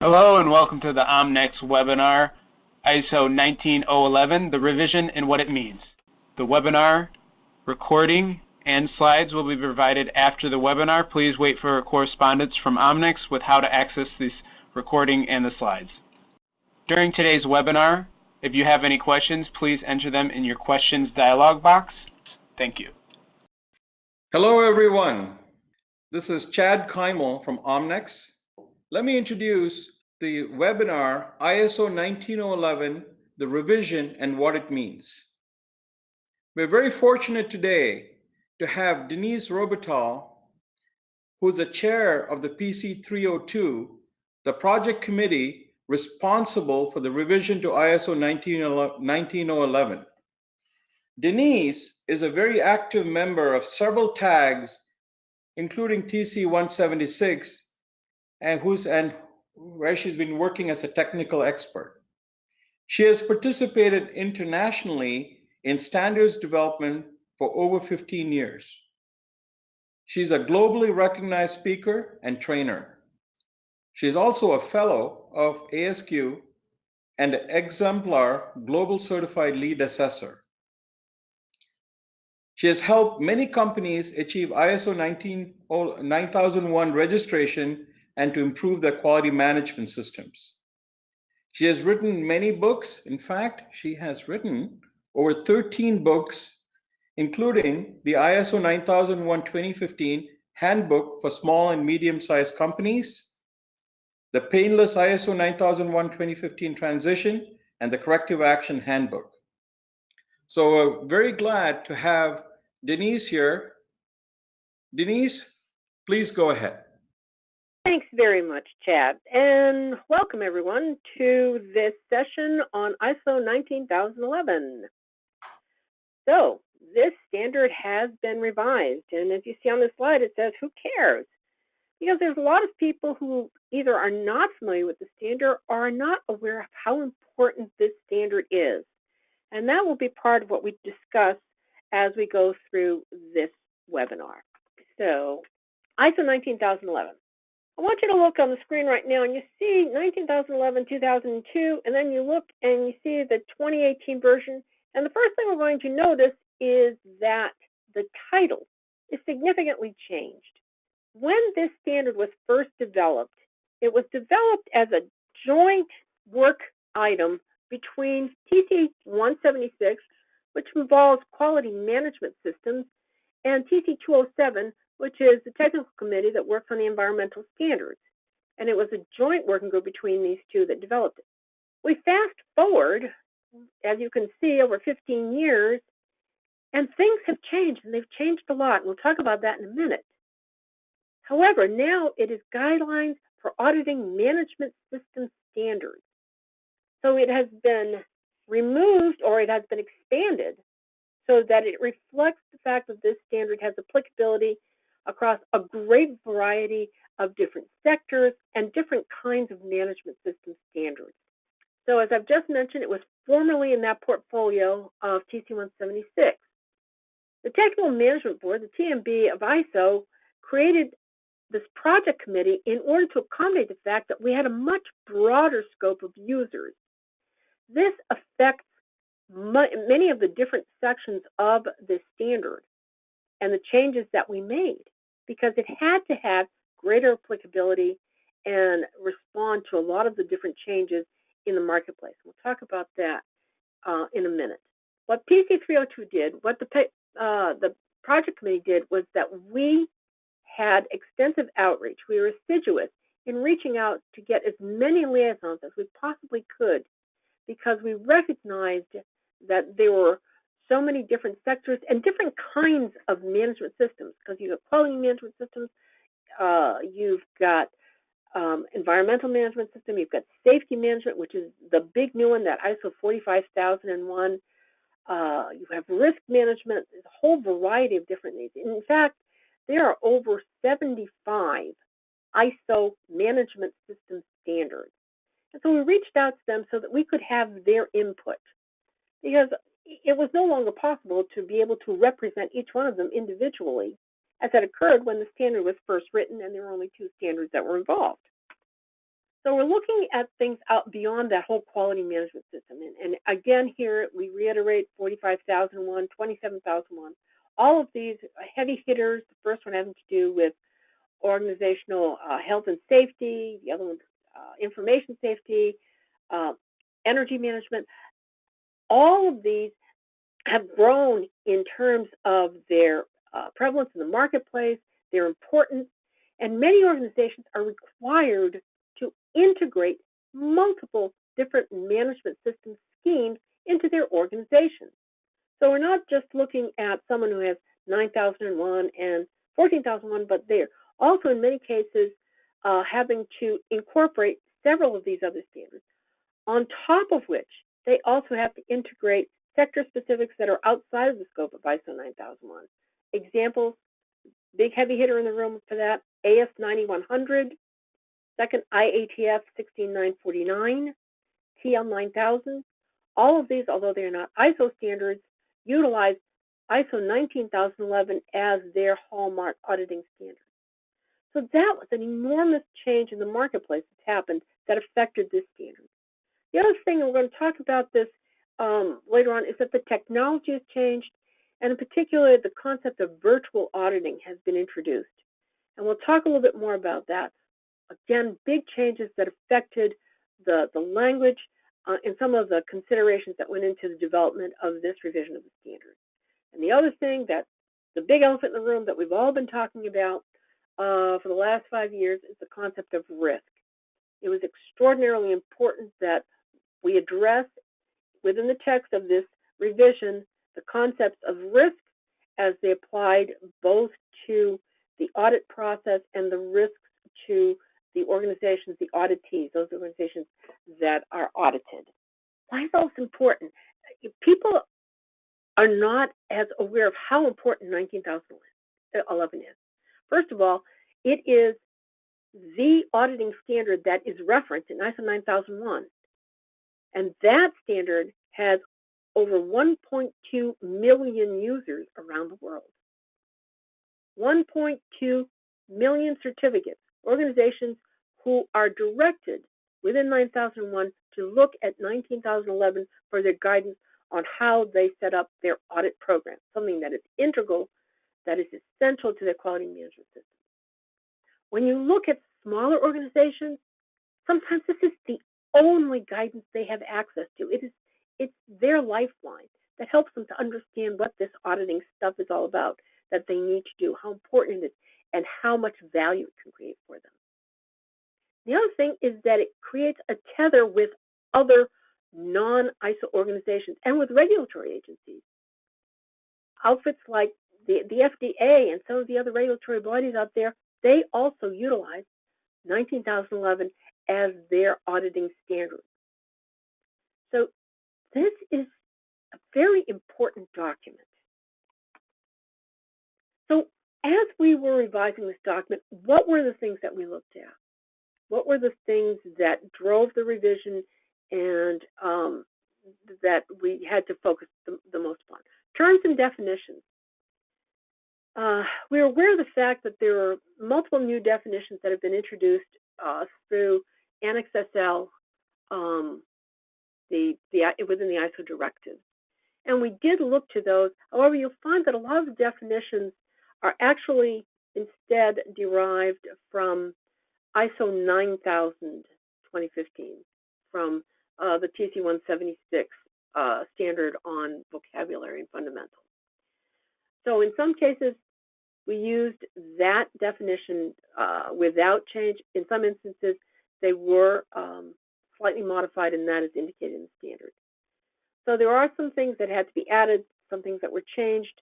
Hello and welcome to the Omnex webinar, ISO 19011, the revision and what it means. The webinar recording and slides will be provided after the webinar. Please wait for correspondence from Omnex with how to access this recording and the slides. During today's webinar, if you have any questions, please enter them in your questions dialog box. Thank you. Hello, everyone. This is Chad Keimel from Omnex. Let me introduce the webinar ISO 19011, the revision and what it means. We're very fortunate today to have Denise Robital, who's the chair of the PC 302, the project committee responsible for the revision to ISO 19011. Denise is a very active member of several tags, including TC 176, and where she's been working as a technical expert. She has participated internationally in standards development for over 15 years. She's a globally recognized speaker and trainer. She's also a fellow of ASQ and an exemplar global certified lead assessor. She has helped many companies achieve ISO 9001 registration and to improve their quality management systems. She has written many books. In fact, she has written over 13 books, including the ISO 9001 2015 Handbook for Small and Medium-Sized Companies, the Painless ISO 9001 2015 Transition, and the Corrective Action Handbook. So we're very glad to have Denise here. Denise, please go ahead. Thanks very much, Chad, and welcome everyone to this session on ISO 19011. So this standard has been revised, and as you see on the slide, it says, who cares? Because there's a lot of people who either are not familiar with the standard or are not aware of how important this standard is. And that will be part of what we discuss as we go through this webinar. So ISO 19011. I want you to look on the screen right now and you see 19011, 2002, and then you look and you see the 2018 version. And the first thing we're going to notice is that the title is significantly changed. When this standard was first developed, it was developed as a joint work item between TC 176, which involves quality management systems, and TC 207, which is the technical committee that works on the environmental standards. And it was a joint working group between these two that developed it. We fast forward, as you can see, over 15 years, and things have changed, and they've changed a lot. We'll talk about that in a minute. However, now it is guidelines for auditing management system standards. So it has been removed, or it has been expanded, so that it reflects the fact that this standard has applicability across a great variety of different sectors and different kinds of management system standards. So as I've just mentioned, it was formerly in that portfolio of TC 176. The Technical Management Board, the TMB of ISO, created this project committee in order to accommodate the fact that we had a much broader scope of users. This affects many of the different sections of this standard and the changes that we made, because it had to have greater applicability and respond to a lot of the different changes in the marketplace. We'll talk about that in a minute. What PC 302 did, what the project committee did, was that we had extensive outreach. We were assiduous in reaching out to get as many liaisons as we possibly could, because we recognized that there were so many different sectors and different kinds of management systems, because you have quality management systems, you've got environmental management system, you've got safety management, which is the big new one, that ISO 45001. You have risk management. There's a whole variety of different needs. In fact, there are over 75 ISO management system standards. And so we reached out to them so that we could have their input, because it was no longer possible to be able to represent each one of them individually, as had occurred when the standard was first written and there were only two standards that were involved. So we're looking at things out beyond that whole quality management system. And again, here we reiterate 45,001, 27,001. All of these heavy hitters, the first one having to do with organizational health and safety, the other one information safety, energy management. All of these have grown in terms of their prevalence in the marketplace, their importance, and many organizations are required to integrate multiple different management system schemes into their organization. So we're not just looking at someone who has 9,001 and 14,001, but they're also in many cases having to incorporate several of these other standards, on top of which they also have to integrate sector specifics that are outside of the scope of ISO 9001. Examples, big heavy hitter in the room for that, AS 9100, second IATF 16949, TL 9000. All of these, although they are not ISO standards, utilize ISO 19011 as their hallmark auditing standard. So that was an enormous change in the marketplace that's happened that affected this standard. The other thing, and we're going to talk about this later on, is that the technology has changed, and in particular, the concept of virtual auditing has been introduced. And we'll talk a little bit more about that. Again, big changes that affected the language and some of the considerations that went into the development of this revision of the standard. And the other thing, that the big elephant in the room that we've all been talking about for the last 5 years, is the concept of risk. It was extraordinarily important that we address within the text of this revision the concepts of risk as they applied both to the audit process and the risks to the organizations, the auditees, those organizations that are audited. Why is all this important? People are not as aware of how important 19,011 is. First of all, it is the auditing standard that is referenced in ISO 9001. And that standard has over 1.2 million users around the world. 1.2 million certificates, organizations who are directed within 9001 to look at 19,011 for their guidance on how they set up their audit program, something that is integral, that is essential to their quality management system. When you look at smaller organizations, sometimes this is the only guidance they have access to. It's their lifeline that helps them to understand what this auditing stuff is all about, that they need to do, how important it is, and how much value it can create for them. The other thing is that it creates a tether with other non-ISO organizations and with regulatory agencies. Outfits like the FDA and some of the other regulatory bodies out there, they also utilize 19,011 as their auditing standard. So this is a very important document. So as we were revising this document, what were the things that we looked at? What were the things that drove the revision and that we had to focus the most on? Terms and definitions. We're aware of the fact that there are multiple new definitions that have been introduced through Annex SL within the ISO directives. And we did look to those. However, you'll find that a lot of the definitions are actually instead derived from ISO 9000 2015, from the TC 176 standard on vocabulary and fundamentals. So in some cases, we used that definition without change. In some instances, they were slightly modified, and that is indicated in the standard. So there are some things that had to be added, some things that were changed.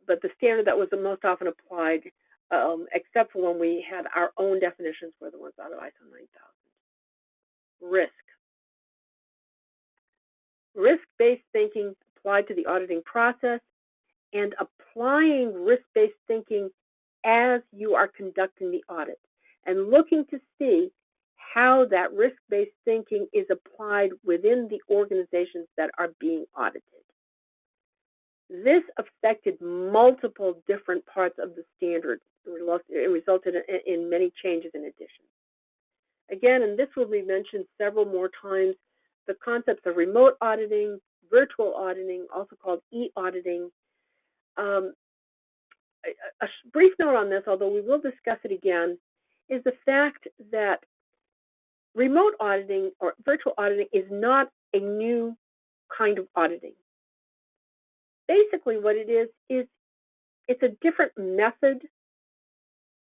But the standard that was the most often applied, except for when we had our own definitions, were the ones out of ISO 9000. Risk. Risk-based thinking applied to the auditing process, and applying risk-based thinking as you are conducting the audit, and looking to see how that risk-based thinking is applied within the organizations that are being audited. This affected multiple different parts of the standard. It resulted in many changes and additions. Again, and this will be mentioned several more times, the concepts of remote auditing, virtual auditing, also called e-auditing. A brief note on this, although we will discuss it again, is the fact that remote auditing or virtual auditing is not a new kind of auditing. Basically what it is it's a different method.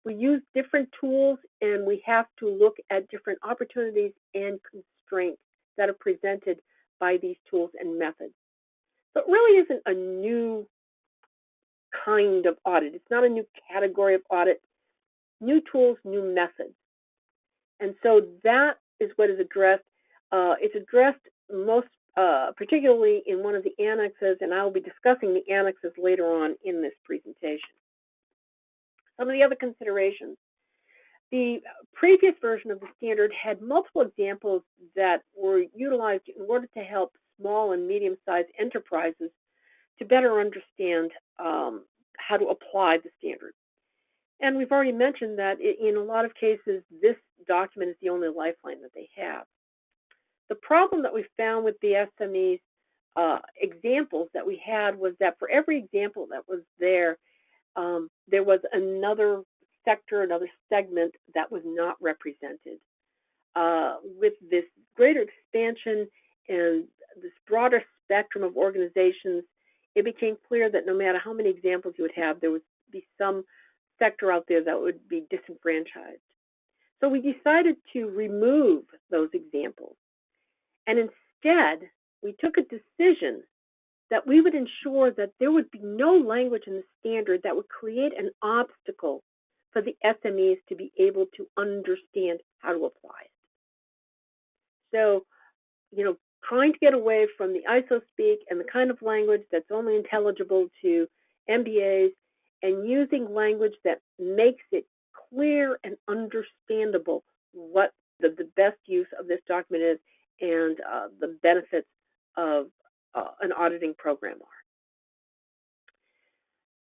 We use different tools, and we have to look at different opportunities and constraints that are presented by these tools and methods. So it really isn't a new kind of audit. It's not a new category of audit. New tools, new methods. And so that is what is addressed. It's addressed most particularly in one of the annexes, and I will be discussing the annexes later on in this presentation. Some of the other considerations. The previous version of the standard had multiple examples that were utilized in order to help small and medium-sized enterprises to better understand how to apply the standard. And we've already mentioned that in a lot of cases, this document is the only lifeline that they have. The problem that we found with the SMEs examples that we had was that for every example that was there was another sector, another segment that was not represented. With this greater expansion and this broader spectrum of organizations, it became clear that no matter how many examples you would have, there would be some sector out there that would be disenfranchised. So we decided to remove those examples. And instead, we took a decision that we would ensure that there would be no language in the standard that would create an obstacle for the SMEs to be able to understand how to apply it. So, trying to get away from the ISO speak and the kind of language that's only intelligible to MBAs, and using language that makes it clear and understandable what the best use of this document is and the benefits of an auditing program are.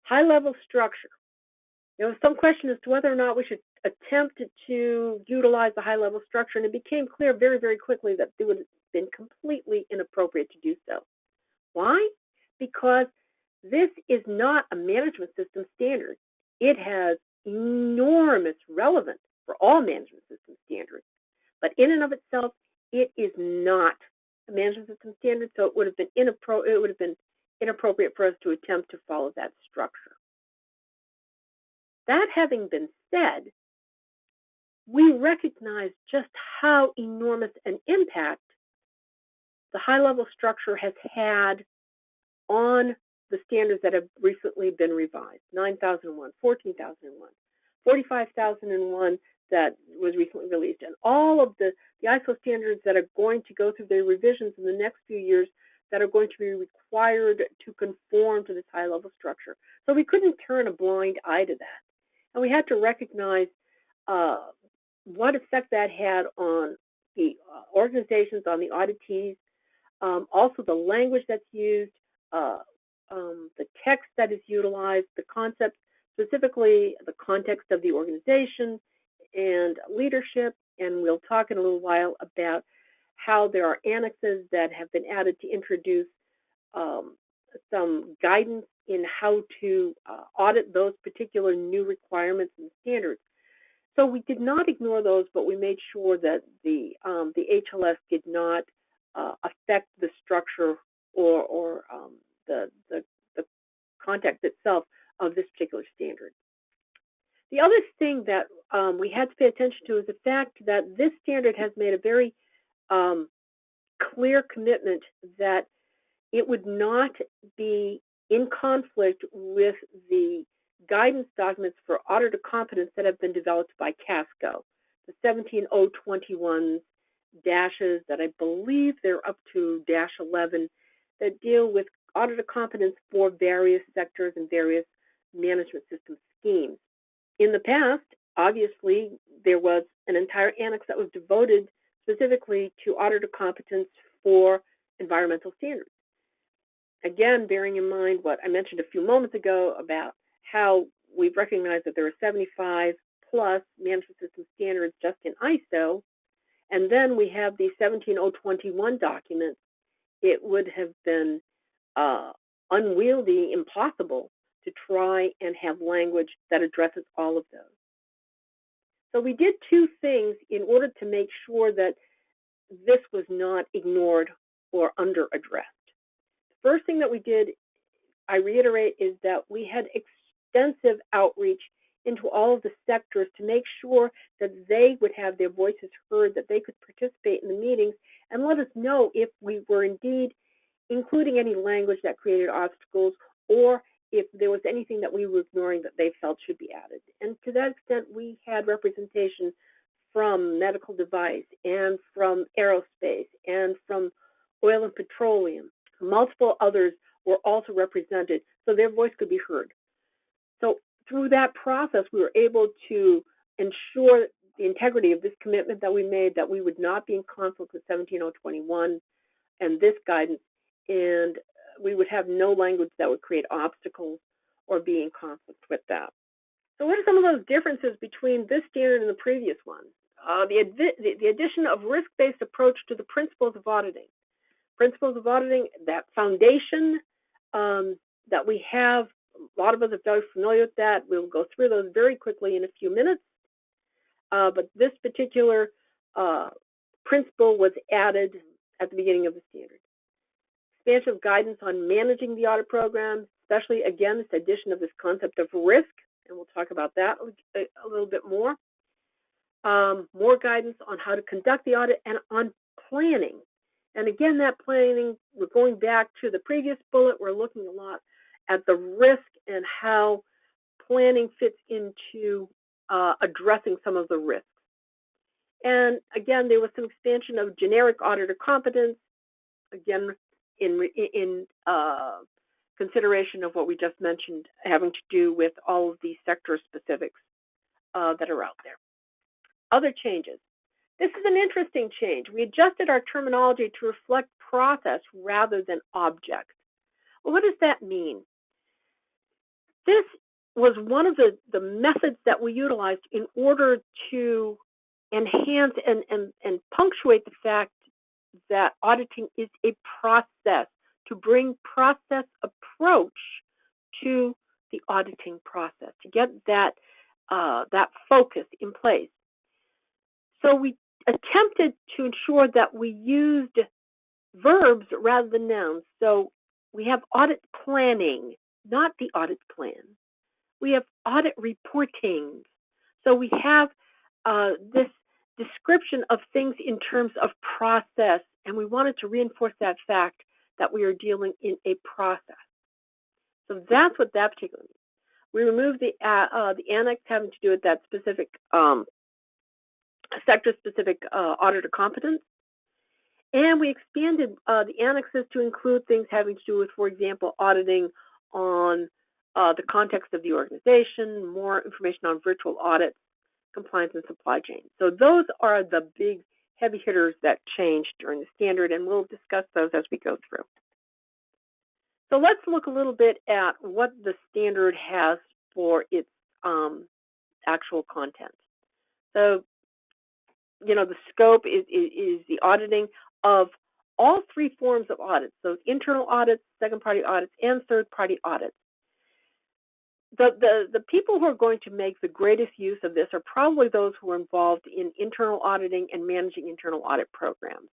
High-level structure. There was some question as to whether or not we should attempt to utilize the high-level structure, and it became clear very, very quickly that it would have been completely inappropriate to do so. Why? Because this is not a management system standard. It has enormous relevance for all management system standards, but in and of itself, it is not a management system standard, so it would have been inappropriate for us to attempt to follow that structure. That having been said, we recognize just how enormous an impact the high-level structure has had on the standards that have recently been revised, 9001, 14001, 45001 that was recently released, and all of the ISO standards that are going to go through their revisions in the next few years that are going to be required to conform to this high-level structure. So we couldn't turn a blind eye to that. And we had to recognize what effect that had on the organizations, on the auditees, also the language that's used, the text that is utilized, the concepts, specifically the context of the organization and leadership. And we'll talk in a little while about how there are annexes that have been added to introduce some guidance in how to audit those particular new requirements and standards. So we did not ignore those, but we made sure that the HLS did not affect the structure or the context itself of this particular standard. The other thing that we had to pay attention to is the fact that this standard has made a very clear commitment that it would not be in conflict with the guidance documents for auditor competence that have been developed by CASCO, the 17021 dashes that I believe they're up to -11 that deal with auditor competence for various sectors and various management system schemes. In the past, obviously, there was an entire annex that was devoted specifically to auditor competence for environmental standards. again, bearing in mind what I mentioned a few moments ago about how we've recognized that there are 75 plus management system standards just in ISO, and then we have the 17021 documents, it would have been unwieldy, impossible to try and have language that addresses all of those. So we did two things in order to make sure that this was not ignored or under-addressed. The first thing that we did, I reiterate, is that we had extensive outreach into all of the sectors to make sure that they would have their voices heard, that they could participate in the meetings, and let us know if we were indeed including any language that created obstacles, or if there was anything that we were ignoring that they felt should be added. And to that extent, we had representation from medical device and from aerospace and from oil and petroleum. Multiple others were also represented, so their voice could be heard. So through that process, we were able to ensure the integrity of this commitment that we made, that we would not be in conflict with 17021 and this guidance, and we would have no language that would create obstacles or be in conflict with that. So what are some of those differences between this standard and the previous one? The addition of risk-based approach to the principles of auditing. Principles of auditing, that foundation that we have, a lot of us are very familiar with that. We'll go through those very quickly in a few minutes. But this particular principle was added at the beginning of the standard. Expansion of guidance on managing the audit program, especially, again, this addition of this concept of risk, and we'll talk about that a little bit more. More guidance on how to conduct the audit and on planning. And again, that planning, we're going back to the previous bullet, we're looking a lot at the risk and how planning fits into addressing some of the risks. And again, there was some expansion of generic auditor competence, again, in consideration of what we just mentioned, having to do with all of these sector specifics that are out there. Other changes. This is an interesting change. We adjusted our terminology to reflect process rather than object. Well, what does that mean? This was one of the methods that we utilized in order to enhance and punctuate the fact that auditing is a process, to bring process approach to the auditing process, to get that focus in place. So we attempted to ensure that we used verbs rather than nouns. So we have audit planning, not the audit plan. We have audit reporting. So we have this description of things in terms of process, and we wanted to reinforce that fact that we are dealing in a process. So that's what that particularly means. We removed the annex having to do with that specific sector-specific auditor competence, and we expanded the annexes to include things having to do with, for example, auditing on the context of the organization, more information on virtual audits, compliance, and supply chain. So those are the big heavy hitters that changed during the standard, and we'll discuss those as we go through. So let's look a little bit at what the standard has for its actual content. So, the scope is the auditing of all three forms of audits, so internal audits, second-party audits, and third-party audits. The people who are going to make the greatest use of this are probably those who are involved in internal auditing and managing internal audit programs.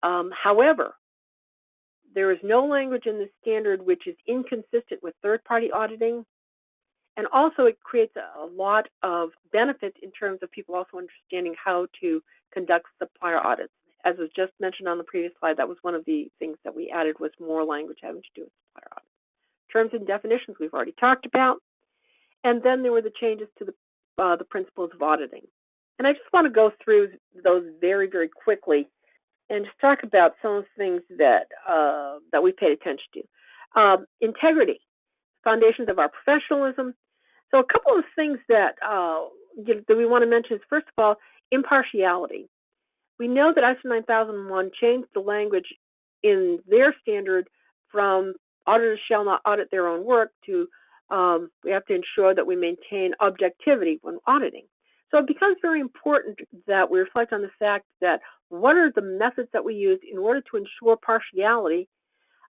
However, there is no language in the standard which is inconsistent with third-party auditing, and also it creates a lot of benefits in terms of people also understanding how to conduct supplier audits. As was just mentioned on the previous slide, that was one of the things that we added, was more language having to do with supplier audits. Terms and definitions we've already talked about, and then there were the changes to the principles of auditing. And I just want to go through those very, very quickly and just talk about some of the things that that we paid attention to. Integrity, foundations of our professionalism. So a couple of things that we want to mention is, first of all, impartiality. We know that ISO 9001 changed the language in their standard from auditors shall not audit their own work to we have to ensure that we maintain objectivity when auditing. So it becomes very important that we reflect on the fact that what are the methods that we use in order to ensure partiality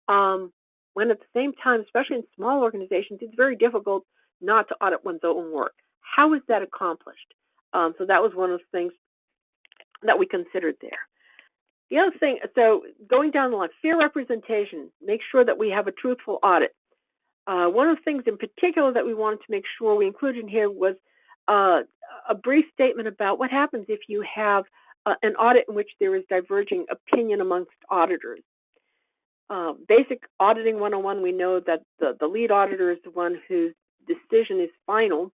when at the same time, especially in small organizations, it's very difficult not to audit one's own work. How is that accomplished? So that was one of the things that we considered there. The other thing, so going down the line, fair representation, make sure that we have a truthful audit. One of the things in particular that we wanted to make sure we included in here was a brief statement about what happens if you have an audit in which there is diverging opinion amongst auditors. Basic auditing 101, we know that the lead auditor is the one whose decision is final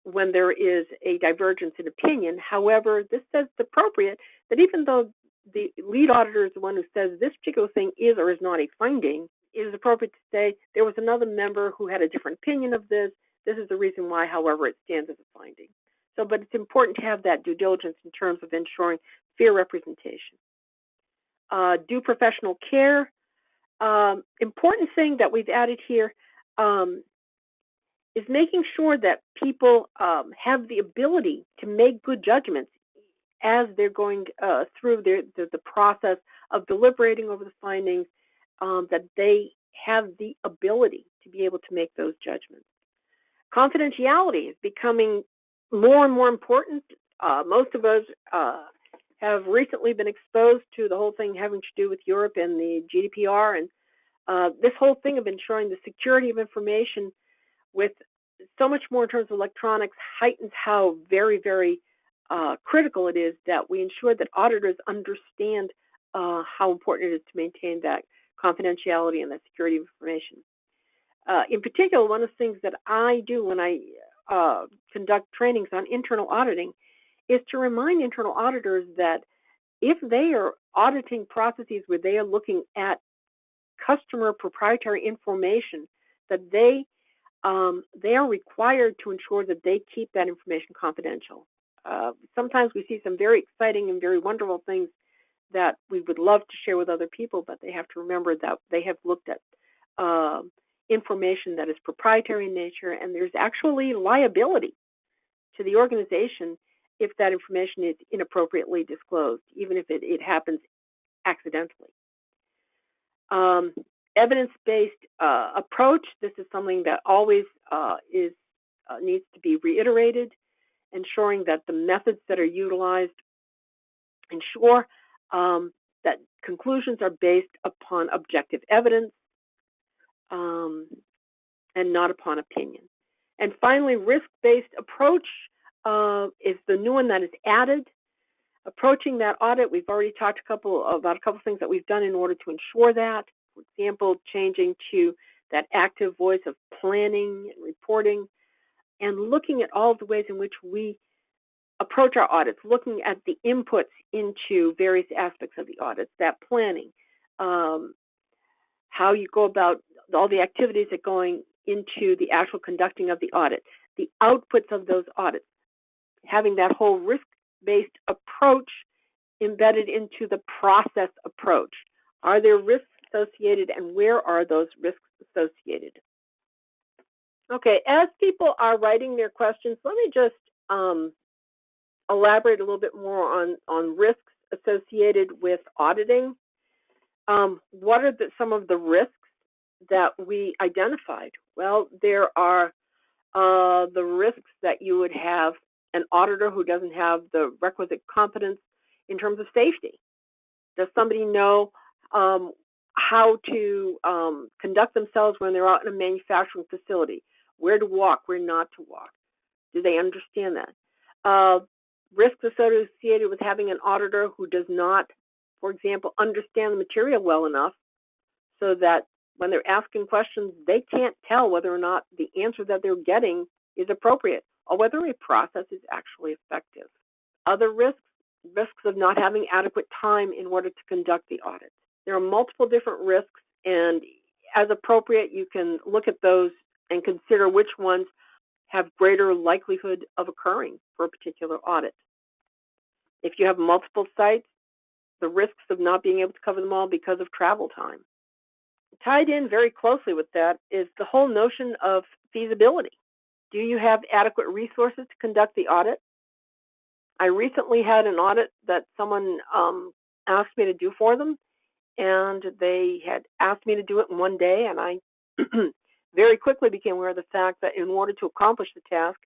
when there is a divergence in opinion. However, this says it's appropriate that even though the lead auditor is the one who says this particular thing is or is not a finding, it is appropriate to say there was another member who had a different opinion of this. This is the reason why, however, it stands as a finding. So, but it's important to have that due diligence in terms of ensuring fair representation. Do professional care. Important thing that we've added here is making sure that people have the ability to make good judgments as they're going through the process of deliberating over the findings, that they have the ability to be able to make those judgments. Confidentiality is becoming more and more important. Most of us have recently been exposed to the whole thing having to do with Europe and the GDPR, and this whole thing of ensuring the security of information with so much more in terms of electronics heightens how very, very critical it is that we ensure that auditors understand how important it is to maintain that confidentiality and that security of information. In particular, one of the things that I do when I conduct trainings on internal auditing is to remind internal auditors that if they are auditing processes where they are looking at customer proprietary information, that they are required to ensure that they keep that information confidential. Sometimes we see some very exciting and very wonderful things that we would love to share with other people, but they have to remember that they have looked at information that is proprietary in nature, and there's actually liability to the organization if that information is inappropriately disclosed, even if it happens accidentally. Evidence-based approach, this is something that always needs to be reiterated, ensuring that the methods that are utilized ensure that conclusions are based upon objective evidence and not upon opinion. And finally, risk-based approach is the new one that is added. Approaching that audit, we've already talked about a couple things that we've done in order to ensure that. For example, changing to that active voice of planning and reporting, and looking at all of the ways in which we approach our audits, looking at the inputs into various aspects of the audits, that planning, how you go about all the activities that are going into the actual conducting of the audit, the outputs of those audits, having that whole risk-based approach embedded into the process approach. Are there risks associated, and where are those risks associated? Okay, as people are writing their questions, let me just elaborate a little bit more on risks associated with auditing. What are some of the risks that we identified? Well, there are the risks that you would have an auditor who doesn't have the requisite competence in terms of safety. Does somebody know how to conduct themselves when they're out in a manufacturing facility? Where to walk, where not to walk? Do they understand that? Risks associated with having an auditor who does not, for example, understand the material well enough so that when they're asking questions, they can't tell whether or not the answer that they're getting is appropriate or whether a process is actually effective. Other risks of not having adequate time in order to conduct the audit. There are multiple different risks, and as appropriate, you can look at those and consider which ones have greater likelihood of occurring for a particular audit. If you have multiple sites, the risks of not being able to cover them all because of travel time. tied in very closely with that is the whole notion of feasibility. Do you have adequate resources to conduct the audit? I recently had an audit that someone asked me to do for them, and they had asked me to do it in one day, and I very quickly became aware of the fact that in order to accomplish the task,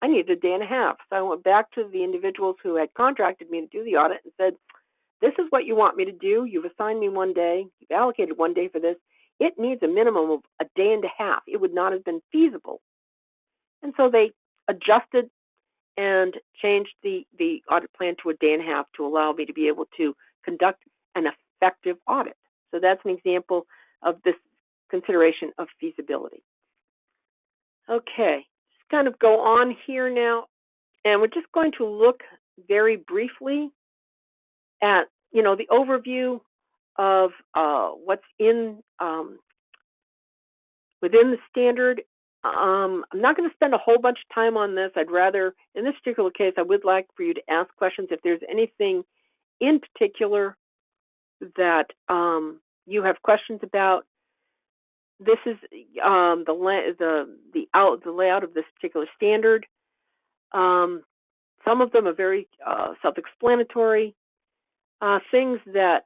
I needed a day and a half. So I went back to the individuals who had contracted me to do the audit and said, this is what you want me to do. You've assigned me one day. You've allocated one day for this. It needs a minimum of a day and a half. It would not have been feasible. And so they adjusted and changed the audit plan to a day and a half to allow me to be able to conduct an effective audit. So that's an example of this consideration of feasibility. Okay, just kind of go on here now, and we're just going to look very briefly at, the overview of what's in within the standard. I'm not going to spend a whole bunch of time on this. I'd rather, in this particular case, I would like for you to ask questions if there's anything in particular that you have questions about. This is the layout of this particular standard. Some of them are very self-explanatory. Things that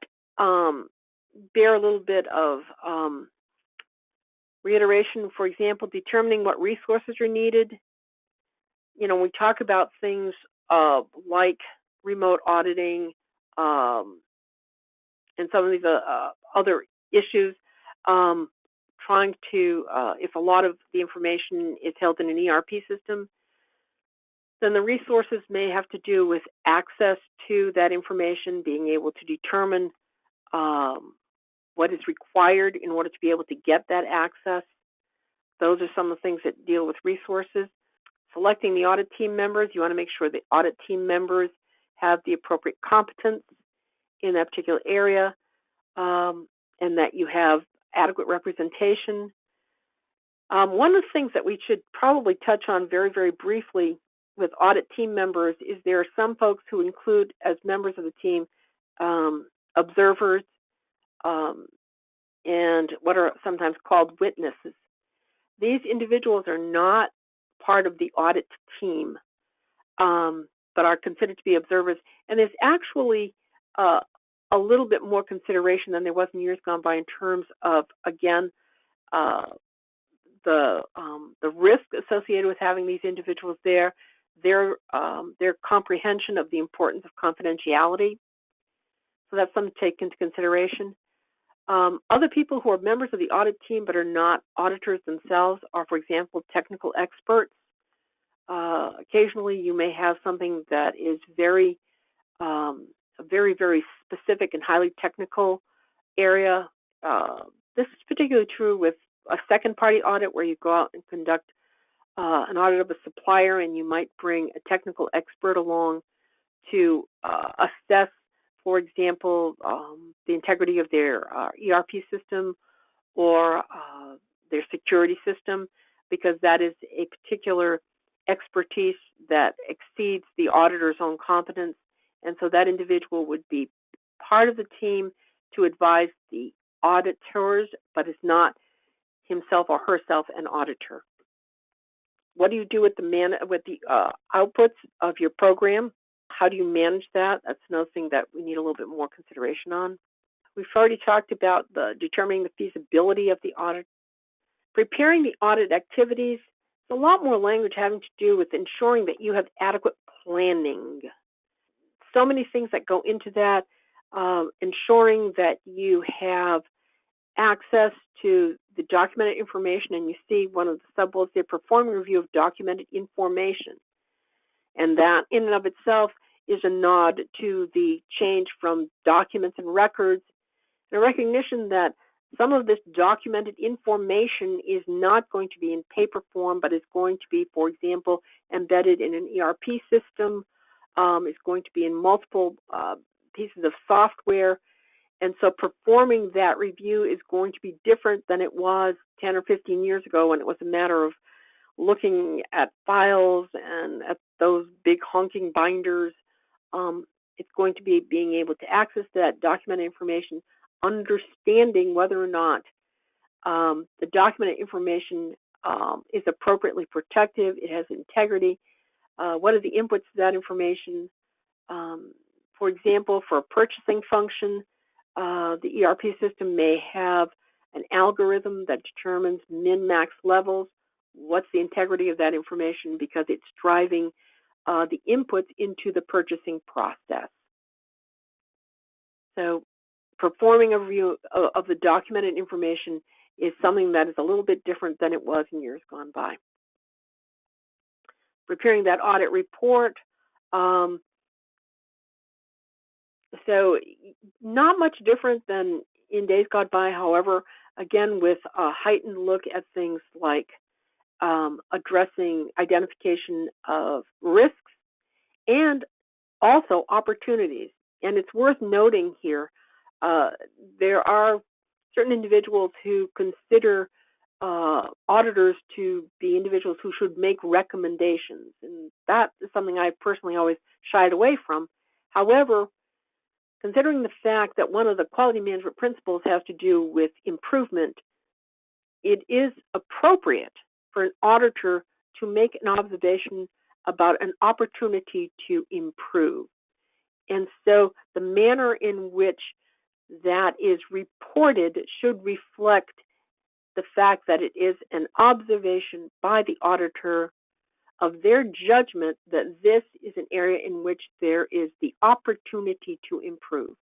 bear a little bit of reiteration, for example, determining what resources are needed. We talk about things like remote auditing and some of these other issues, trying to, if a lot of the information is held in an ERP system, then the resources may have to do with access to that information, being able to determine what is required in order to be able to get that access. Those are some of the things that deal with resources. Selecting the audit team members, you want to make sure the audit team members have the appropriate competence in that particular area, and that you have adequate representation. One of the things that we should probably touch on very, very briefly with audit team members is there are some folks who include as members of the team observers and what are sometimes called witnesses. These individuals are not part of the audit team, but are considered to be observers. And there's actually a little bit more consideration than there was in years gone by in terms of, again, the risk associated with having these individuals there, their comprehension of the importance of confidentiality. So that's something to take into consideration. Other people who are members of the audit team but are not auditors themselves are, for example, technical experts. Occasionally, you may have something that is very, very specific and highly technical area. This is particularly true with a second-party audit where you go out and conduct an audit of a supplier, and you might bring a technical expert along to assess, for example, the integrity of their ERP system or their security system, because that is a particular expertise that exceeds the auditor's own competence. And so that individual would be part of the team to advise the auditors, but is not himself or herself an auditor. What do you do with the outputs of your program? How do you manage that? That's another thing that we need a little bit more consideration on. We've already talked about determining the feasibility of the audit. Preparing the audit activities, there's a lot more language having to do with ensuring that you have adequate planning. So many things that go into that, ensuring that you have access to the documented information, and you see one of the sub-bullets there, performing review of documented information. And that in and of itself is a nod to the change from documents and records, and a recognition that some of this documented information is not going to be in paper form, but is going to be, for example, embedded in an ERP system, is going to be in multiple pieces of software. And so performing that review is going to be different than it was 10 or 15 years ago when it was a matter of looking at files and at those big honking binders. It's going to be being able to access that documented information, understanding whether or not the documented information is appropriately protective, it has integrity, what are the inputs to that information. For example, for a purchasing function, the ERP system may have an algorithm that determines min-max levels. What's the integrity of that information because it's driving the inputs into the purchasing process. So performing a review of the documented information is something that is a little bit different than it was in years gone by. Preparing that audit report, so not much different than in days gone by, however, again with a heightened look at things like addressing identification of risks and also opportunities. And it's worth noting here, there are certain individuals who consider auditors to be individuals who should make recommendations. And that is something I personally always shied away from. However, considering the fact that one of the quality management principles has to do with improvement, it is appropriate for an auditor to make an observation about an opportunity to improve. And so the manner in which that is reported should reflect the fact that it is an observation by the auditor of their judgment that this is an area in which there is the opportunity to improve.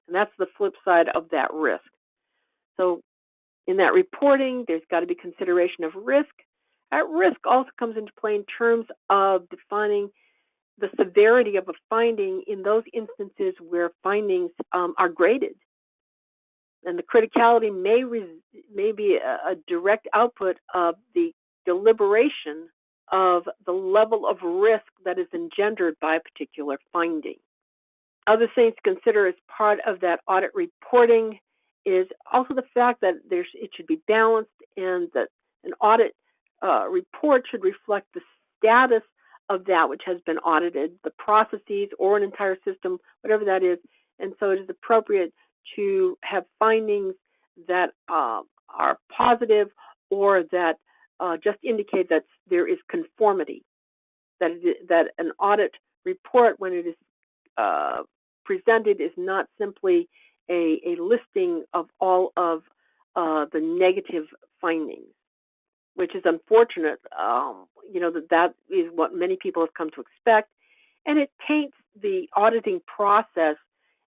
And that's the flip side of that risk. So in that reporting, there's got to be consideration of risk. That risk also comes into play in terms of defining the severity of a finding in those instances where findings are graded. And the criticality may be a direct output of the deliberation of the level of risk that is engendered by a particular finding. Other things to consider as part of that audit reporting is also the fact that it should be balanced and that an audit report should reflect the status of that which has been audited, the processes or an entire system, whatever that is. And so it is appropriate to have findings that are positive or that just indicate that there is conformity, that an audit report, when it is presented, is not simply a listing of all of the negative findings, which is unfortunate. That is what many people have come to expect, and it taints the auditing process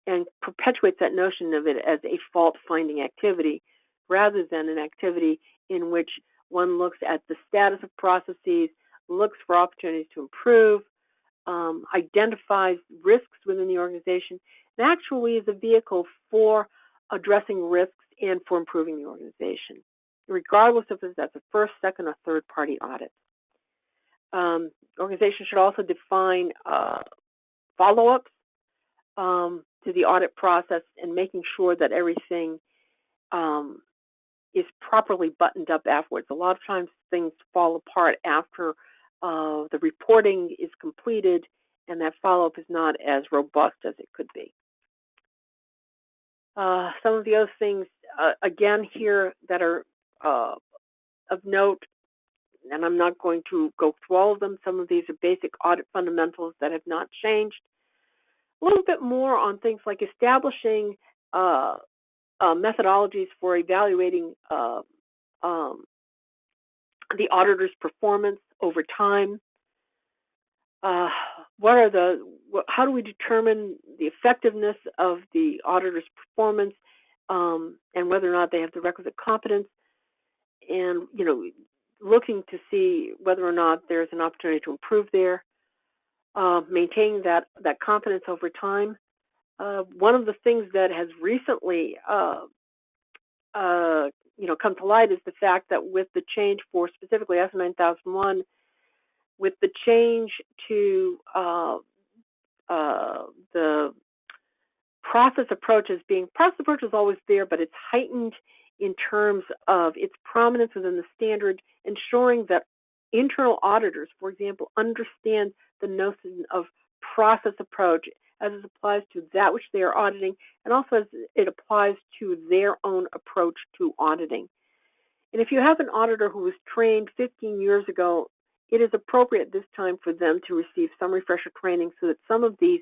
and perpetuates that notion of it as a fault-finding activity rather than an activity in which one looks at the status of processes, looks for opportunities to improve, identifies risks within the organization, and actually is a vehicle for addressing risks and for improving the organization, regardless of if that's a first, second, or third-party audit. Organizations should also define follow-ups to the audit process and making sure that everything is properly buttoned up afterwards. A lot of times things fall apart after the reporting is completed, and that follow-up is not as robust as it could be. Some of the other things, again, here that are of note, and I'm not going to go through all of them. Some of these are basic audit fundamentals that have not changed. A little bit more on things like establishing methodologies for evaluating the auditor's performance over time. How do we determine the effectiveness of the auditor's performance and whether or not they have the requisite competence, and looking to see whether or not there's an opportunity to improve there, maintaining that confidence over time. One of the things that has recently come to light is the fact that with the change for specifically ISO 9001, with the change to the process approach is always there, but it's heightened in terms of its prominence within the standard, ensuring that internal auditors, for example, understand the notion of process approach as it applies to that which they are auditing, and also as it applies to their own approach to auditing. And if you have an auditor who was trained 15 years ago, it is appropriate this time for them to receive some refresher training so that some of these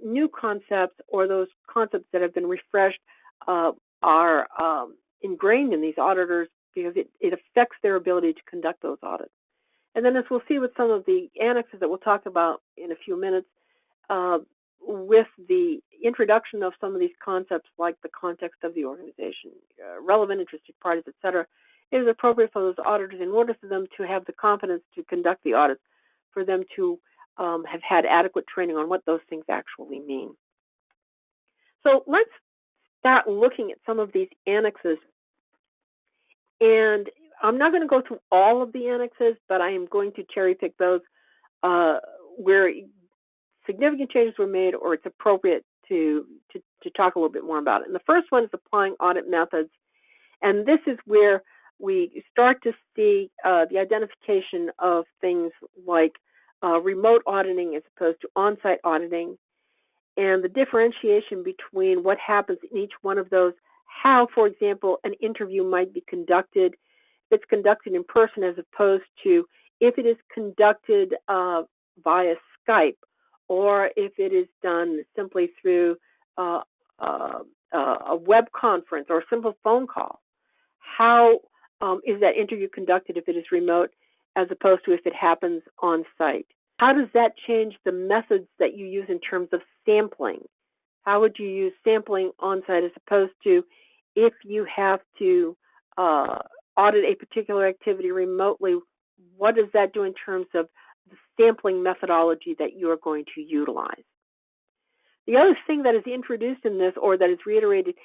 new concepts or those concepts that have been refreshed are ingrained in these auditors, because it affects their ability to conduct those audits. And then, as we'll see with some of the annexes that we'll talk about in a few minutes, with the introduction of some of these concepts like the context of the organization, relevant interested parties, etc., it is appropriate for those auditors, in order for them to have the confidence to conduct the audits, for them to have had adequate training on what those things actually mean. So let's start looking at some of these annexes. And I'm not going to go through all of the annexes, but I am going to cherry pick those where significant changes were made or it's appropriate to talk a little bit more about it. And the first one is applying audit methods. And this is where we start to see the identification of things like remote auditing as opposed to on-site auditing, and the differentiation between what happens in each one of those, how, for example, an interview might be conducted, if it's conducted in person as opposed to if it is conducted via Skype, or if it is done simply through a web conference or a simple phone call. How is that interview conducted if it is remote as opposed to if it happens on site? How does that change the methods that you use in terms of sampling? How would you use sampling on site as opposed to if you have to audit a particular activity remotely? What does that do in terms of the sampling methodology that you are going to utilize? The other thing that is introduced in this, or that is reiterated,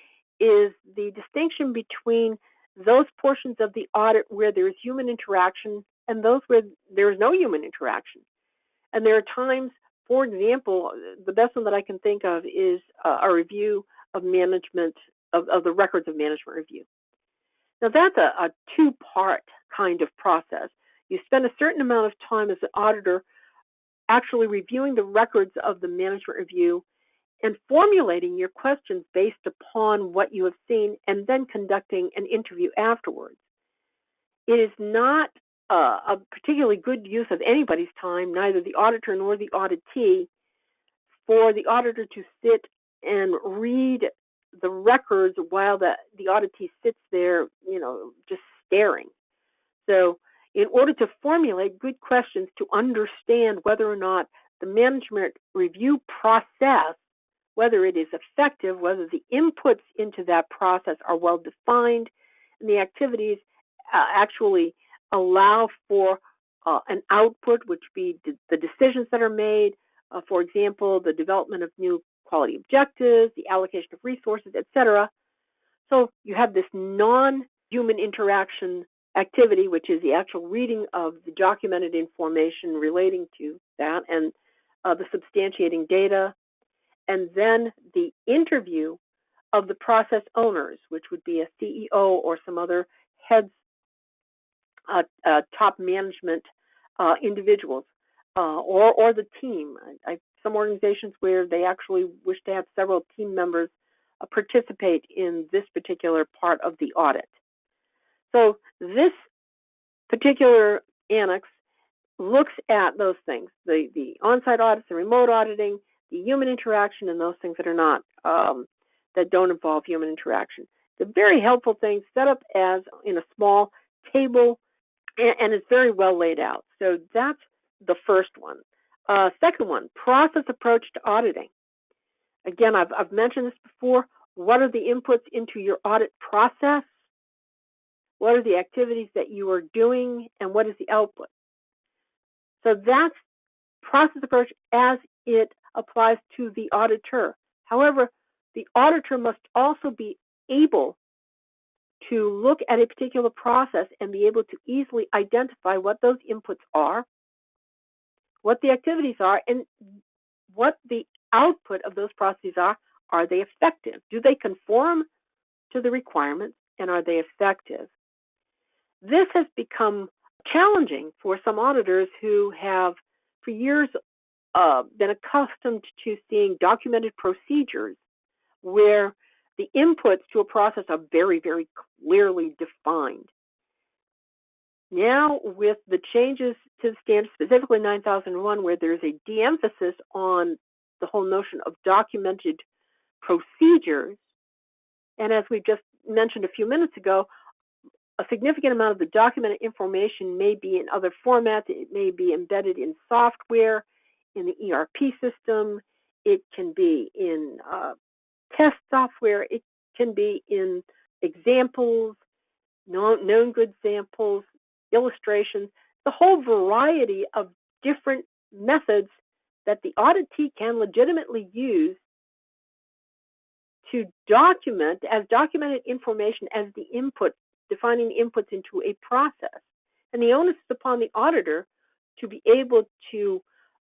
is the distinction between those portions of the audit where there is human interaction and those where there is no human interaction. And there are times, for example, the best one that I can think of is a review of management, of the records of management review. Now that's a two-part kind of process. You spend a certain amount of time as an auditor actually reviewing the records of the management review and formulating your questions based upon what you have seen, and then conducting an interview afterwards. It is not a particularly good use of anybody's time, neither the auditor nor the auditee, for the auditor to sit and read the records while the auditee sits there, just staring. So in order to formulate good questions to understand whether or not the management review process, whether it is effective, whether the inputs into that process are well defined, and the activities actually allow for an output, which be the decisions that are made, for example, the development of new quality objectives, the allocation of resources, etc. So you have this non-human interaction activity, which is the actual reading of the documented information relating to that and the substantiating data, and then the interview of the process owners, which would be a CEO or some other heads, top management individuals, or the team. Some organizations where they actually wish to have several team members participate in this particular part of the audit. So this particular annex looks at those things, the on-site audits, the remote auditing, the human interaction, and those things that are not, that don't involve human interaction. It's a very helpful thing, set up as in a small table, and it's very well laid out. So that's the first one. Second one, process approach to auditing. Again, I've mentioned this before. What are the inputs into your audit process? What are the activities that you are doing, and what is the output? So that's process approach as it applies to the auditor. However, the auditor must also be able to look at a particular process and be able to easily identify what those inputs are, what the activities are, and what the output of those processes are. Are they effective? Do they conform to the requirements, and are they effective? This has become challenging for some auditors who have, for years, been accustomed to seeing documented procedures where The inputs to a process are very, very clearly defined. Now, with the changes to the standard, specifically 9001, where there's a de-emphasis on the whole notion of documented procedures, and as we just mentioned a few minutes ago, a significant amount of the documented information may be in other formats. It may be embedded in software, in the ERP system. It can be in test software. It can be in examples, known good samples, illustrations, the whole variety of different methods that the auditee can legitimately use to document as documented information as the input, defining the inputs into a process. And the onus is upon the auditor to be able to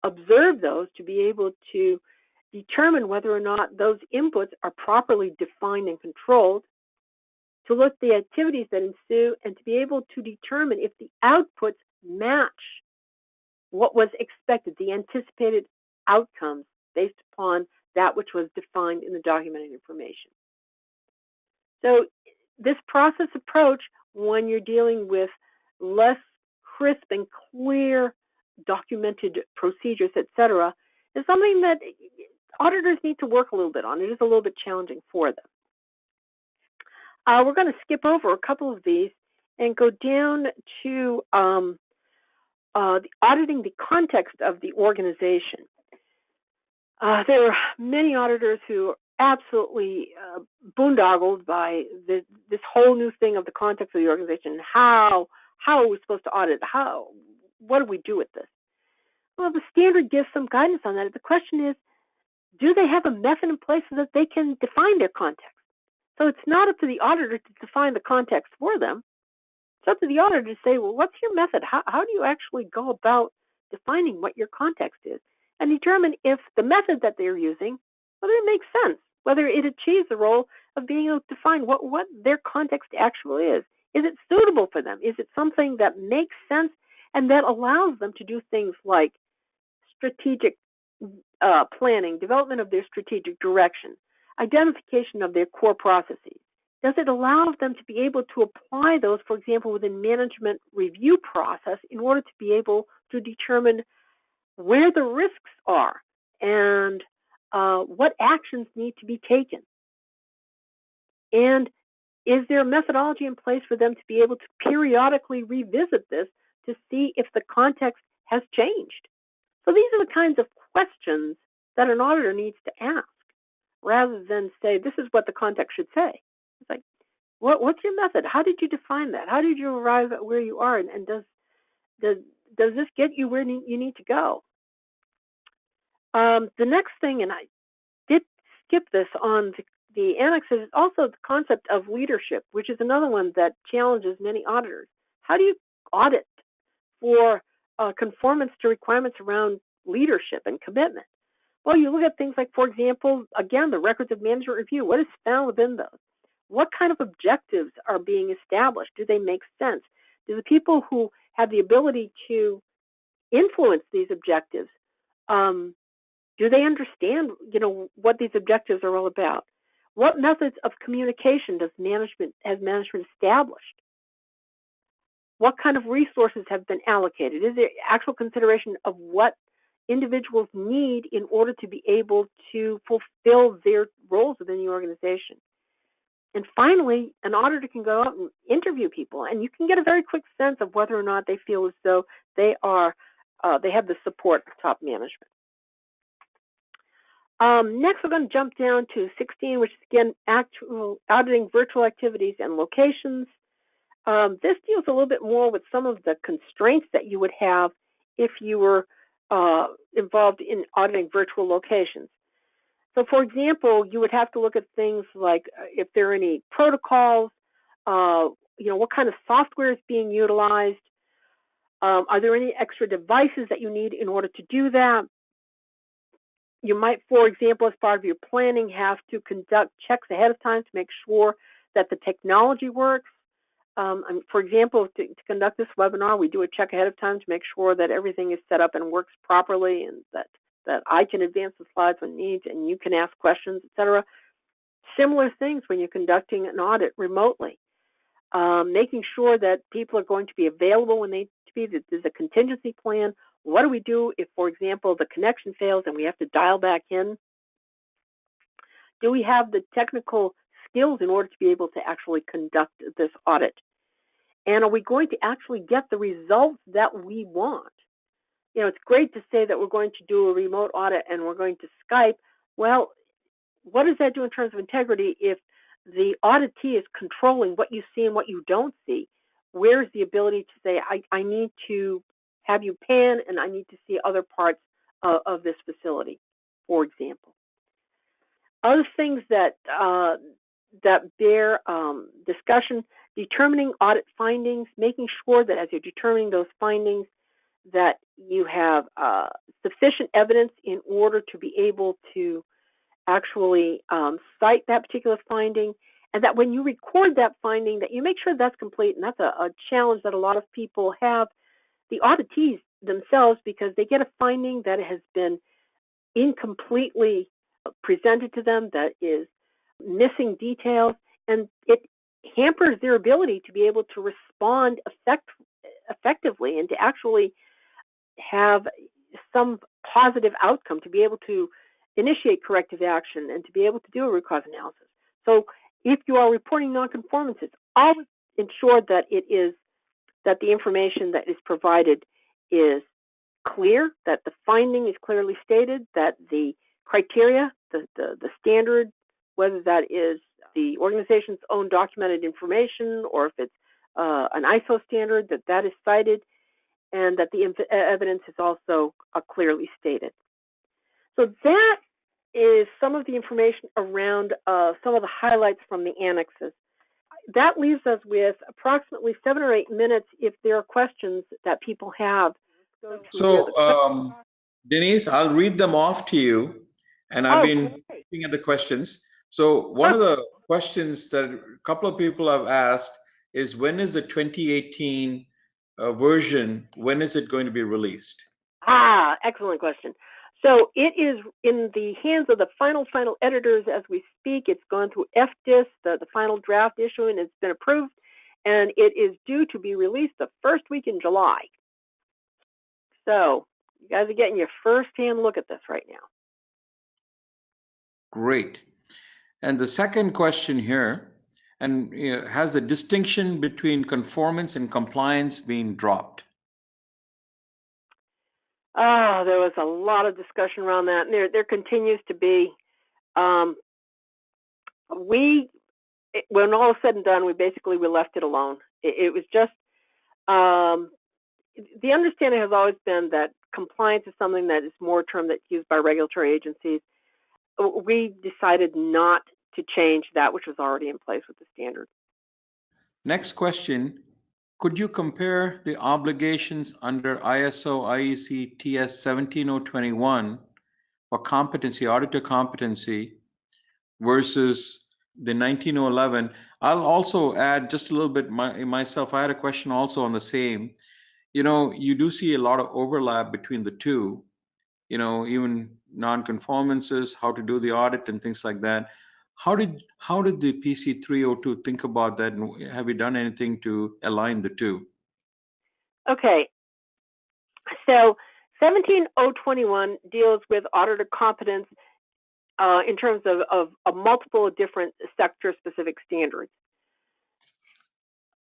observe those, to be able to determine whether or not those inputs are properly defined and controlled, to look at the activities that ensue, and to be able to determine if the outputs match what was expected, the anticipated outcomes based upon that which was defined in the documented information. So this process approach, when you're dealing with less crisp and clear documented procedures, etc., is something that auditors need to work a little bit on. It is a little bit challenging for them. We're going to skip over a couple of these and go down to auditing the context of the organization. There are many auditors who are absolutely boondoggled by this whole new thing of the context of the organization. How are we supposed to audit? What do we do with this? Well, the standard gives some guidance on that. The question is, do they have a method in place so that they can define their context? So it's not up to the auditor to define the context for them. It's up to the auditor to say, well, what's your method? How do you actually go about defining what your context is? And determine if the method that they're using, whether it makes sense, whether it achieves the role of being able to define what their context actually is. Is it suitable for them? Is it something that makes sense and that allows them to do things like strategic planning, development of their strategic direction, identification of their core processes? Does it allow them to be able to apply those, for example, within management review process in order to be able to determine where the risks are and what actions need to be taken? And is there a methodology in place for them to be able to periodically revisit this to see if the context has changed? So these are the kinds of questions that an auditor needs to ask, rather than say, this is what the context should say. It's like, what's your method? How did you define that? How did you arrive at where you are? And does this get you where you need to go? The next thing, and I did skip this on the annexes, is also the concept of leadership, which is another one that challenges many auditors. How do you audit for conformance to requirements around leadership and commitment? Well, you look at things like, for example, again, the records of management review. What is found within those? What kind of objectives are being established? Do they make sense? Do the people who have the ability to influence these objectives, do they understand, what these objectives are all about? What methods of communication has management established? What kind of resources have been allocated? Is there actual consideration of what individuals need in order to be able to fulfill their roles within the organization? And finally, an auditor can go out and interview people, and you can get a very quick sense of whether or not they feel as though they have the support of top management. Next, we're going to jump down to 16, which is, again, auditing virtual activities and locations. This deals a little bit more with some of the constraints that you would have if you were involved in auditing virtual locations. So, for example, you would have to look at things like if there are any protocols, what kind of software is being utilized. Are there any extra devices that you need in order to do that? You might, for example, as part of your planning, have to conduct checks ahead of time to make sure that the technology works. For example, to conduct this webinar, we do a check ahead of time to make sure that everything is set up and works properly, and that I can advance the slides when needs and you can ask questions, etc. similar things when you're conducting an audit remotely. Making sure that people are going to be available when they need to be. There's a contingency plan. What do we do if, for example, the connection fails and we have to dial back in? Do we have the technical skills in order to be able to actually conduct this audit? And are we going to actually get the results that we want? You know, it's great to say that we're going to do a remote audit and we're going to Skype. Well, what does that do in terms of integrity if the auditee is controlling what you see and what you don't see? Where's the ability to say, I need to have you pan and I need to see other parts of this facility, for example? Other things that bear discussion: determining audit findings, making sure that as you're determining those findings that you have sufficient evidence in order to be able to actually cite that particular finding, and that when you record that finding that you make sure that's complete. And that's a challenge that a lot of people have, the auditees themselves, because they get a finding that has been incompletely presented to them, that is missing details, and it hampers their ability to be able to respond effectively and to actually have some positive outcome, to be able to initiate corrective action and to be able to do a root cause analysis. So if you are reporting nonconformances, always ensure that that the information that is provided is clear, that the finding is clearly stated, that the criteria, the standard, whether that is the organization's own documented information or if it's an ISO standard, that is cited, and that the evidence is also clearly stated. So that is some of the information around some of the highlights from the annexes. That leaves us with approximately 7 or 8 minutes if there are questions that people have. So, Denise, I'll read them off to you, and I've been looking at the questions. So one of the questions that a couple of people have asked is, when is the 2018 version, when is it going to be released? Excellent question. So it is in the hands of the final editors as we speak. It's gone through FDIS, the final draft issue, and it's been approved, and it is due to be released the first week in July. So you guys are getting your first-hand look at this right now. Great. And the second question here, and has the distinction between conformance and compliance been dropped? There was a lot of discussion around that, and there continues to be. When all is said and done, we left it alone. It was just, the understanding has always been that compliance is something that is more a term that's used by regulatory agencies. We decided not to change that which was already in place with the standard. Next question. Could you compare the obligations under ISO IEC TS 17021 for competency, auditor competency, versus the 19011? I'll also add just a little bit myself. I had a question also on the same. You do see a lot of overlap between the two, even non-conformances, how to do the audit and things like that. How did the PC 302 think about that, and have you done anything to align the two? Okay, so 17021 deals with auditor competence in terms of a multiple of different sector-specific standards.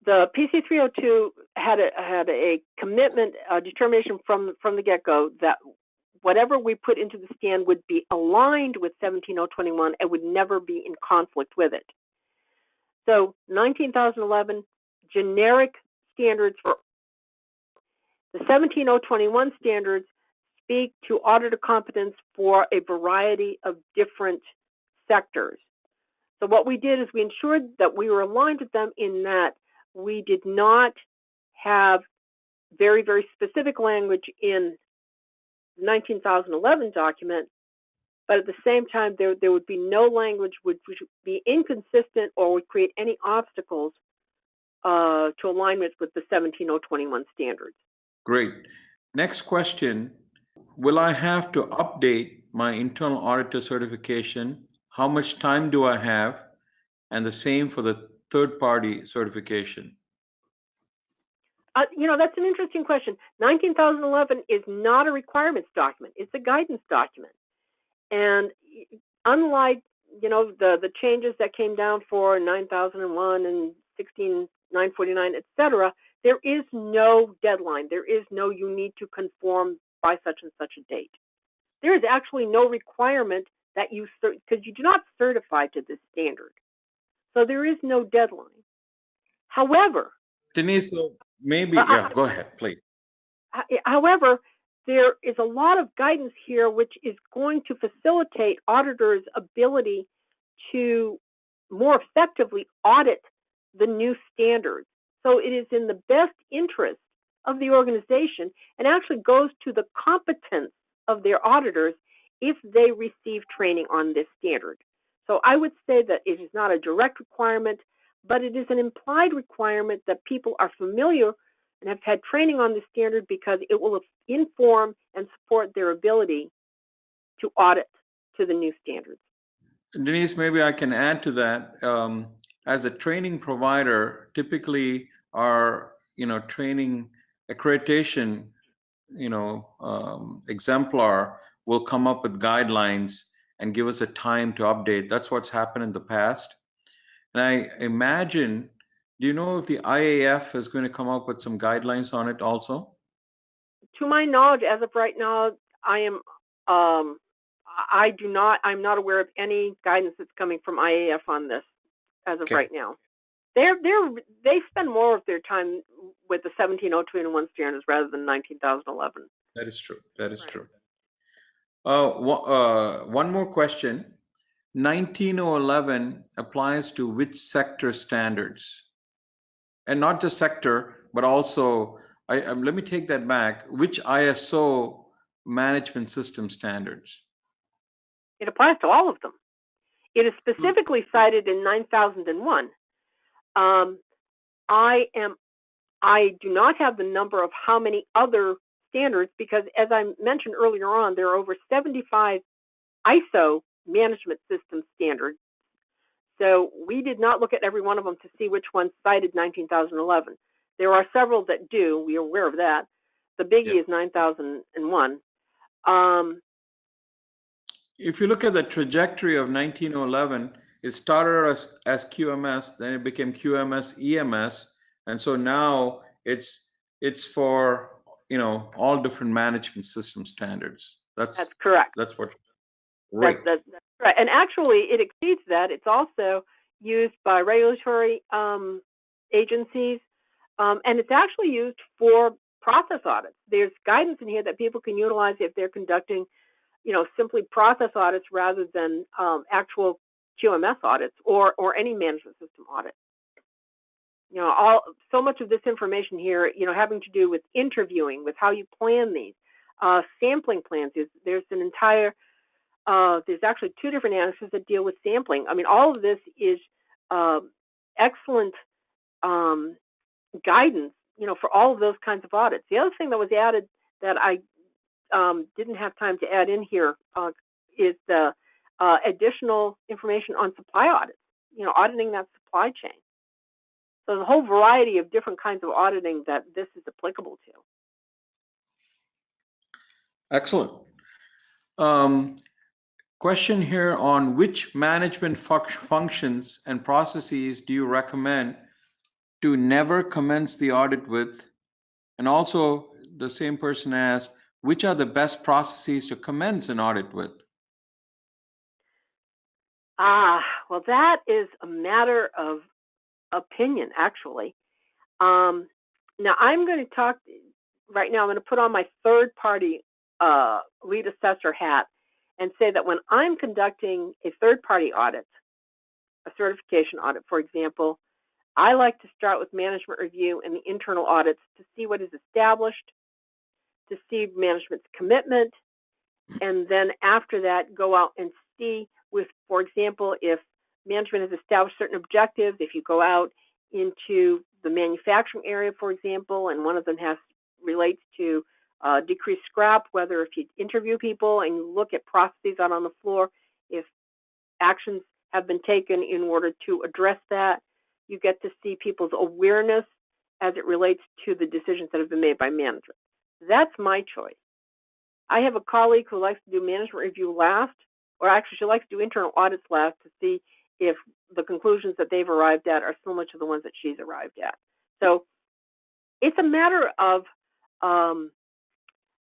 The PC 302 had a commitment, a determination from the get-go that whatever we put into the stand would be aligned with 17021 and would never be in conflict with it. So 19,011 generic standards for the 17021 standards speak to auditor competence for a variety of different sectors. So what we did is we ensured that we were aligned with them in that we did not have very, very specific language in the 19,011 document, but at the same time, there would be no language which would be inconsistent or would create any obstacles to alignment with the 17021 standards. Great. Next question. Will I have to update my internal auditor certification? how much time do I have, and the same for the third-party certification? That's an interesting question. 19,011 is not a requirements document. It's a guidance document. And unlike, the changes that came down for 9001 and 16949, etc., there is no deadline. There is no you need to conform by such and such a date. There is actually no requirement that because you do not certify to this standard. So there is no deadline. However, Denise, so maybe, yeah, go ahead, please. However, there is a lot of guidance here which is going to facilitate auditors' ability to more effectively audit the new standards. So it is in the best interest of the organization and actually goes to the competence of their auditors if they receive training on this standard. So I would say that it is not a direct requirement, but it is an implied requirement that people are familiar and have had training on the standard because it will inform and support their ability to audit to the new standards. Denise, maybe I can add to that. As a training provider, typically our training accreditation exemplar will come up with guidelines and give us a time to update. That's what's happened in the past. And I imagine, do you know if the IAF is going to come up with some guidelines on it also? To my knowledge, as of right now, I'm not aware of any guidance that's coming from IAF on this as of right now. They spend more of their time with the 1702 standards rather than 19,011. That is true. That is true. One more question. 19011 applies to which sector standards? And not just sector, but also, let me take that back. Which ISO management system standards? It applies to all of them. It is specifically cited in 9001. I do not have the number of how many other standards because, as I mentioned earlier on, there are over 75 ISO management system standards. So we did not look at every one of them to see which one cited 19,011. There are several that do. We are aware of that. The biggie is 9001. If you look at the trajectory of 19011, it started as QMS, then it became QMS EMS, and so now it's for all different management system standards. That's correct. That's what. Right. That's right. And actually, it exceeds that. It's also used by regulatory agencies, and it's actually used for process audits. There's guidance in here that people can utilize if they're conducting, simply process audits rather than actual QMS audits or any management system audit. So much of this information here, having to do with interviewing, with how you plan these, sampling plans. There's an entire there's actually 2 different annexes that deal with sampling. I mean, all of this is excellent guidance, for all of those kinds of audits. The other thing that was added that I didn't have time to add in here is the additional information on supply audits, auditing that supply chain. So there's a whole variety of different kinds of auditing that this is applicable to. Excellent. Question here on which management functions and processes do you recommend to never commence the audit with? And also the same person asked, which are the best processes to commence an audit with? Well, that is a matter of opinion, actually. Now, I'm going to talk right now. I'm going to put on my third-party lead assessor hat and say that when I'm conducting a third-party audit, a certification audit, for example, I like to start with management review and the internal audits to see what is established, to see management's commitment, and then after that, go out and see with, for example, if management has established certain objectives, if you go out into the manufacturing area, for example, and one of them relates to decreased scrap, whether if you interview people and you look at processes out on the floor, if actions have been taken in order to address that. You get to see people's awareness as it relates to the decisions that have been made by management. That's my choice. I have a colleague who likes to do management review last, or actually she likes to do internal audits last to see if the conclusions that they've arrived at are similar to the ones that she's arrived at. So it's a matter of,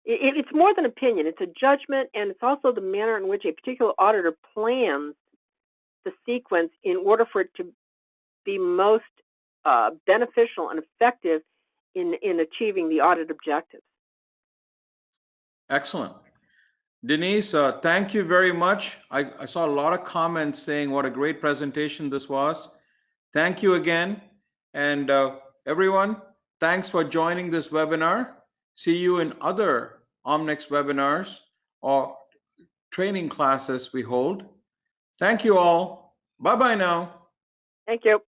it's more than opinion. It's a judgment, and it's also the manner in which a particular auditor plans the sequence in order for it to be most beneficial and effective in achieving the audit objectives. Excellent. Denise, thank you very much. I saw a lot of comments saying what a great presentation this was. Thank you again. And everyone, thanks for joining this webinar. See you in other Omnex webinars or training classes we hold. Thank you all. Bye-bye now. Thank you.